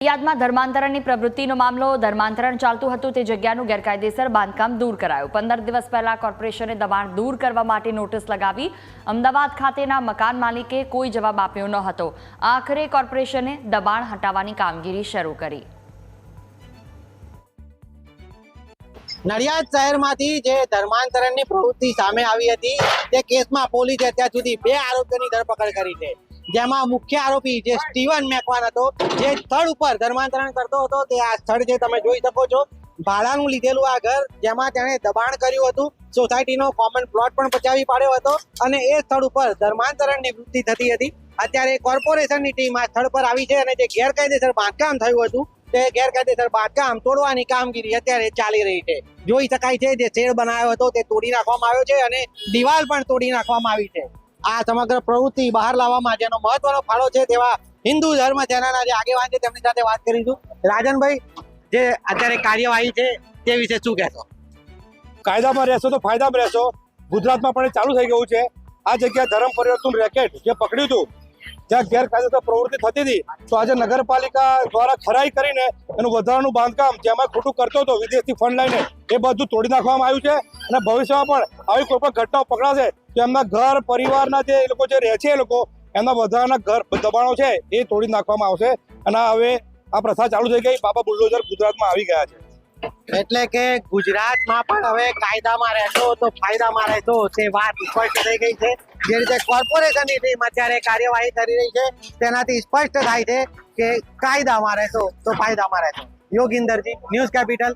નડિયાદમાં ધર્માંતરણની પ્રવૃત્તિનો મામલો ધર્માંતરણ ચાલતું હતું તે જગ્યાનું ગેરકાયદેસર બાંધકામ દૂર કરાયું। 15 દિવસ પહેલા કોર્પોરેશને દબાણ દૂર કરવા માટે નોટિસ લગાવી। અમદાવાદ ખાતેના મકાન માલિકે કોઈ જવાબ આપ્યો ન હતો। આખરે કોર્પોરેશને દબાણ હટાવવાની કામગીરી શરૂ કરી। નડિયાદ શહેરમાંથી જે ધર્માંતરણની પ્રવૃત્તિ સામે આવી હતી તે કેસમાં પોલીસે અત્યાર સુધી 2 આરોપીઓની ધરપકડ કરી છે, જેમાં મુખ્ય આરોપી જે સ્ટીવન મેકવાન હતો, જે સ્થળ ઉપર ધર્માંતરણ કરતો હતો। તે આ સ્થળ જે તમે જોઈ શકો છો, ભાડાનું લીધેલું આ ઘર, જેમાં તેણે દબાણ કર્યું હતું, સોસાયટીનો કોમન પ્લોટ પણ બચાવી પાડ્યો હતો અને એ સ્થળ ઉપર ધર્માંતરણની વૃત્તિ થતી હતી। અત્યારે કોર્પોરેશનની ટીમ આ સ્થળ પર આવી છે અને જે ગેરકાયદેસર બાંધકામ થયું હતું તે ગેરકાયદેસર બાંધકામ તોડવાની કામગીરી અત્યારે ચાલી રહી છે। જોઈ શકાય છે જે શેડ બનાવ્યો હતો તે તોડી નાખવામાં આવ્યો છે અને દિવાલ પણ તોડી નાખવામાં આવી છે। આ સમગ્ર પ્રવૃત્તિ બહાર લાવવામાં જેનો મહત્વનો ફાળો છે તેવા હિન્દુ ધર્મ સેનાના જે આગેવાન છે તેમની સાથે વાત કરીશું। રાજનભાઈ, જે અત્યારે કાર્યવાહી છે તે વિશે શું કહેશો? કાયદામાં રહેશો તો ફાયદામાં રહેશો। ગુજરાતમાં પણ ચાલુ થઈ ગયું છે। આ જગ્યાએ ધર્મ પરિવર્તન રેકેટ જે પકડ્યું હતું, જ્યાં ગેરકાયદેસર પ્રવૃત્તિ થતી હતી, તો આજે નગરપાલિકા દ્વારા ખરાઈ કરીને એનું વધારાનું બાંધકામ જેમાં ખોટું કરતો હતો વિદેશથી ફંડ લઈને, એ બધું તોડી નાખવામાં આવ્યું છે અને ભવિષ્યમાં પણ આવી કોઈ પણ ઘટનાઓ પકડાશે તો એમના ઘર પરિવારના જે લોકો જે રહે છે એ લોકો એમના વધારાના ઘર દબાણો છે એ તોડી નાખવામાં આવશે અને હવે આ પ્રથા ચાલુ થઈ ગઈ। બાબા બુલડોઝર ગુજરાતમાં આવી ગયા છે, એટલે કે ગુજરાતમાં પણ હવે કાયદામાં રહેશો તો ફાયદામાં રહેશો તે વાત સ્પષ્ટ થઈ ગઈ છે। જે રીતે કોર્પોરેશનની ટીમ અત્યારે કાર્યવાહી કરી રહી છે તેનાથી સ્પષ્ટ થાય છે કે કાયદામાં રહેશો તો ફાયદામાં રહેશો। યોગિંદરજી, ન્યૂઝ કેપિટલ,